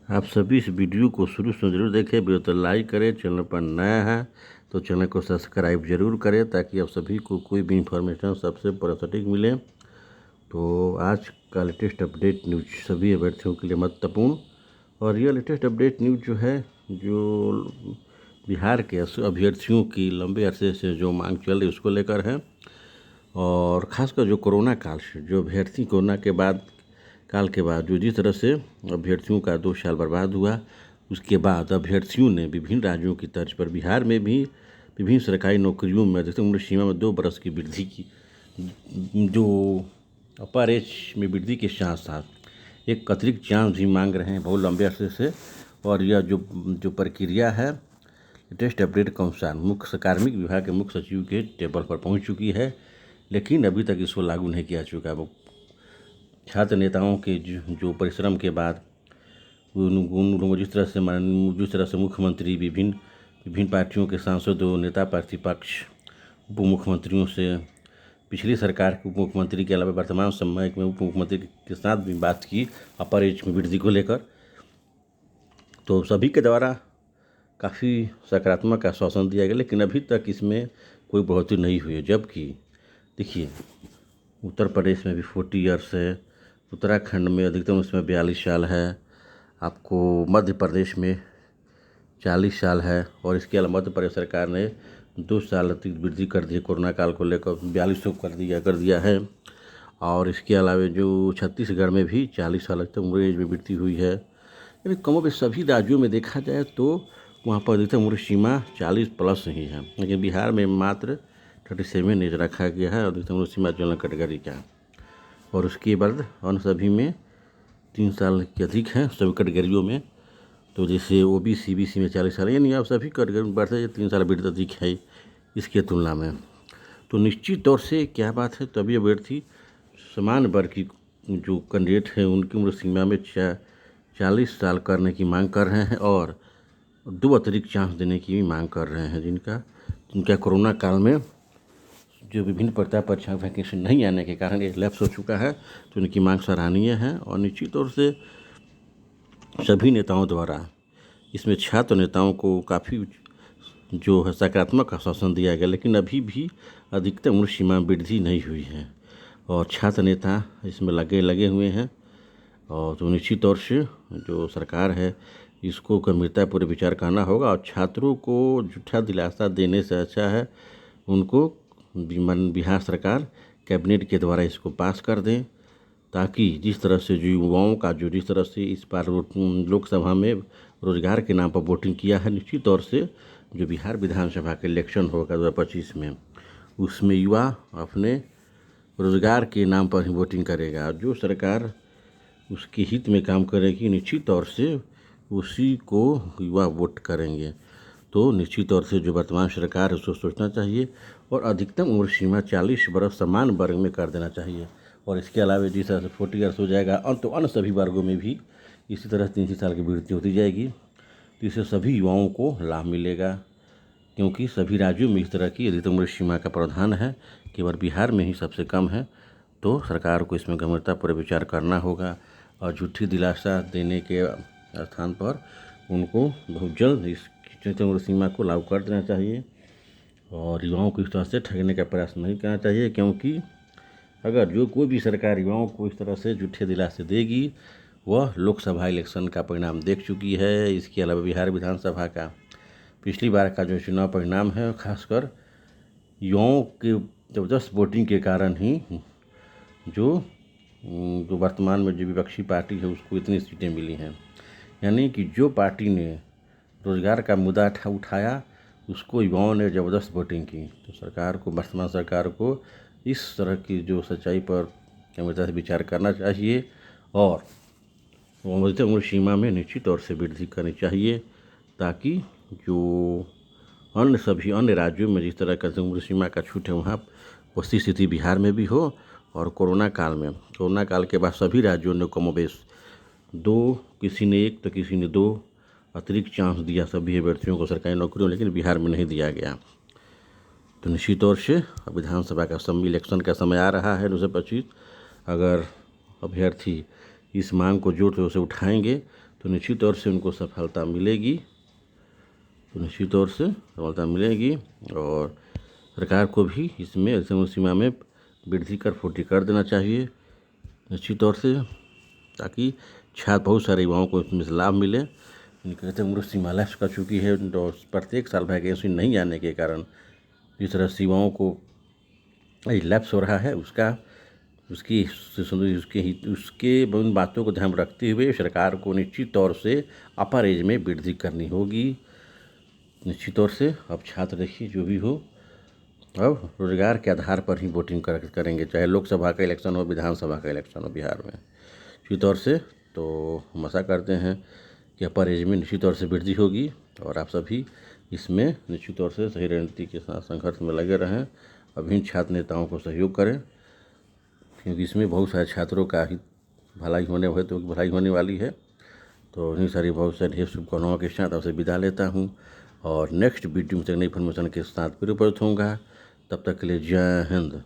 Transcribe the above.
आप सभी इस वीडियो को शुरू से ज़रूर देखें, वीडियो तो लाइक करें, चैनल पर नया है तो चैनल को सब्सक्राइब जरूर करें ताकि आप सभी को कोई भी इंफॉर्मेशन सबसे सटीक मिले। तो आज का लेटेस्ट अपडेट न्यूज सभी अभ्यर्थियों के लिए महत्वपूर्ण, और यह लेटेस्ट अपडेट न्यूज जो है, जो बिहार के अभ्यर्थियों की लंबे अरसे से जो मांग चल रही है उसको लेकर है। और ख़ासकर जो कोरोना काल से जो अभ्यर्थी कोरोना के बाद जो जिस तरह से अभ्यर्थियों का 2 साल बर्बाद हुआ, उसके बाद अभ्यर्थियों ने विभिन्न राज्यों की तर्ज पर बिहार में भी विभिन्न सरकारी नौकरियों में अधिकतम उम्र सीमा में 2 बरस की वृद्धि की, जो अपर एज में वृद्धि के साथ साथ एक अतिरिक्त चांस भी मांग रहे हैं बहुत लंबे अरसे से। और यह जो प्रक्रिया है लेटेस्ट अपडेट के अनुसार मुख्य कार्मिक विभाग के मुख्य सचिव के टेबल पर पहुंच चुकी है, लेकिन अभी तक इसको लागू नहीं किया चुका है। वो छात्र नेताओं के जो परिश्रम के बाद उन लोगों जिस तरह से मुख्यमंत्री विभिन्न पार्टियों के सांसदों, नेता प्रतिपक्ष, उप मुख्यमंत्रियों से, पिछली सरकार के उप मुख्यमंत्री के अलावा वर्तमान समय में उप मुख्यमंत्री के साथ भी बात की अपर एज में वृद्धि को लेकर, तो सभी के द्वारा काफ़ी सकारात्मक आश्वासन दिया गया, लेकिन अभी तक इसमें कोई बढ़ोतरी नहीं हुई है। जबकि देखिए, उत्तर प्रदेश में भी 40 ईयर्स है, उत्तराखंड में अधिकतम उसमें 42 साल है, आपको मध्य प्रदेश में 40 साल है, और इसके अलावा मध्य प्रदेश सरकार ने 2 साल अतिरिक्त वृद्धि कर दी कोरोना काल को लेकर, 42 कर दिया है। और इसके अलावा जो छत्तीसगढ़ में भी 40 साल तक उम्र एज में वृद्धि हुई है। यानी कमोबेश सभी राज्यों में देखा जाए तो वहाँ पर अधिकतम उम्र सीमा 40 प्लस ही है, लेकिन बिहार में मात्र 37 एज रखा गया है अधिकतम उम्र सीमा जनरल कैटेगरी का। और उसके बाद अन्य सभी में 3 साल के अधिक हैं सभी कैटेगरियों में। तो जैसे ओबीसी बीसी में 40 साल, यानी अब सभी कैटेगरी में बढ़ते 3 साल वृद्धि अधिक है इसके तुलना में। तो निश्चित तौर से क्या बात है, तभी अभ्यर्थी समान वर्ग की जो कैंडिडेट हैं उनकी उम्र सीमा में 40 साल करने की मांग कर रहे हैं, और 2 अतिरिक्त चांस देने की भी मांग कर रहे हैं, जिनका कोरोना काल में जो विभिन्न परीक्षा वैकेंसी नहीं आने के कारण ये लैप्स हो चुका है। तो उनकी मांग सराहनीय है, और निश्चित तौर से सभी नेताओं द्वारा इसमें छात्र नेताओं को काफ़ी जो है सकारात्मक आश्वासन दिया गया, लेकिन अभी भी अधिकतम उम्र सीमा वृद्धि नहीं हुई है, और छात्र नेता इसमें लगे हुए हैं। और तो निश्चित तौर से जो सरकार है इसको गंभीरतापूर्वक विचार करना होगा, और छात्रों को झूठा दिलासा देने से अच्छा है उनको बिहार सरकार कैबिनेट के द्वारा इसको पास कर दें, ताकि जिस तरह से जो युवाओं का जिस तरह से इस बार लोकसभा में रोजगार के नाम पर वोटिंग किया है, निश्चित तौर से जो बिहार विधानसभा के इलेक्शन होगा 2025 में, उसमें युवा अपने रोजगार के नाम पर ही वोटिंग करेगा। जो सरकार उसके हित में काम करेगी निश्चित तौर से उसी को युवा वोट करेंगे। तो निश्चित तौर से जो वर्तमान सरकार है उसको सोचना चाहिए, और अधिकतम उम्र सीमा 40 बरस समान वर्ग में कर देना चाहिए। और इसके अलावा जिस तरह से 40 ईयर्स हो जाएगा तो अन्य सभी वर्गों में भी इसी तरह 3 साल की वृद्धि होती जाएगी, तो इससे सभी युवाओं को लाभ मिलेगा। क्योंकि सभी राज्यों में इस तरह की अधिकतम उम्र सीमा का प्रावधान है, केवल बिहार में ही सबसे कम है। तो सरकार को इसमें गंभीरतापूर्वक विचार करना होगा, और झूठी दिलासा देने के स्थान पर उनको बहुत जल्द इस उम्र सीमा को लागू कर देना चाहिए, और युवाओं को इस तरह से ठगने का प्रयास नहीं करना चाहिए। क्योंकि अगर जो कोई भी सरकार युवाओं को इस तरह से झूठे दिलासे देगी, वह लोकसभा इलेक्शन का परिणाम देख चुकी है। इसके अलावा बिहार विधानसभा का पिछली बार का जो चुनाव परिणाम है, खासकर युवाओं के ज़बरदस्त वोटिंग के कारण ही जो वर्तमान में जो विपक्षी पार्टी है उसको इतनी सीटें मिली हैं। यानी कि जो पार्टी ने रोजगार का मुद्दा उठाया उसको युवाओं ने ज़बरदस्त वोटिंग की। तो वर्तमान सरकार को इस तरह की जो सच्चाई पर गंभीरता से विचार करना चाहिए, और उम्र सीमा में निश्चित तौर से वृद्धि करनी चाहिए, ताकि जो सभी अन्य राज्यों में जिस तरह का उम्र सीमा का छूट है वहाँ वैसी स्थिति बिहार में भी हो। और कोरोना काल के बाद सभी राज्यों ने कमोबेश 2, किसी ने 1 तो किसी ने 2 अतिरिक्त चांस दिया सभी अभ्यर्थियों को सरकारी नौकरियों, लेकिन बिहार में नहीं दिया गया। तो निश्चित तौर से विधानसभा का इलेक्शन का समय आ रहा है 2025। अगर अभ्यर्थी इस मांग को जोर शोर से उठाएंगे तो निश्चित तौर से उनको सफलता मिलेगी, और सरकार को भी इसमें समय सीमा में वृद्धि कर पूर्ति कर देना चाहिए निश्चित तौर से, ताकि बहुत सारे युवाओं को इसमें से लाभ मिले। कहते हैं उम्र सीमा लैप्स कर चुकी है, तो प्रत्येक साल वैकेंसी नहीं आने के कारण जिस तरह से युवाओं को लैप्स हो रहा है उसके उन बातों को ध्यान रखते हुए सरकार को निश्चित तौर से अपर एज में वृद्धि करनी होगी निश्चित तौर से। अब छात्र देखिए जो भी हो, अब रोजगार के आधार पर ही वोटिंग करेंगे, चाहे लोकसभा का इलेक्शन हो, विधानसभा का इलेक्शन हो बिहार में निश्चित तौर से। तो हम आशा करते हैं कि अपर एज में निश्चित तौर से वृद्धि होगी और आप सभी इसमें निश्चित तौर से सही रणनीति के साथ संघर्ष में लगे रहें, अभिन्न छात्र नेताओं को सहयोग करें, क्योंकि इसमें बहुत सारे छात्रों का ही भलाई होने वाली है। तो इन्हीं सारी बहुत सारी ढेर शुभकामनाओं के साथ आपसे विदा लेता हूँ और नेक्स्ट वीडियो में नई इन्फॉर्मेशन के साथ फिर उपस्थित होऊंगा। तब तक के लिए जय हिंद।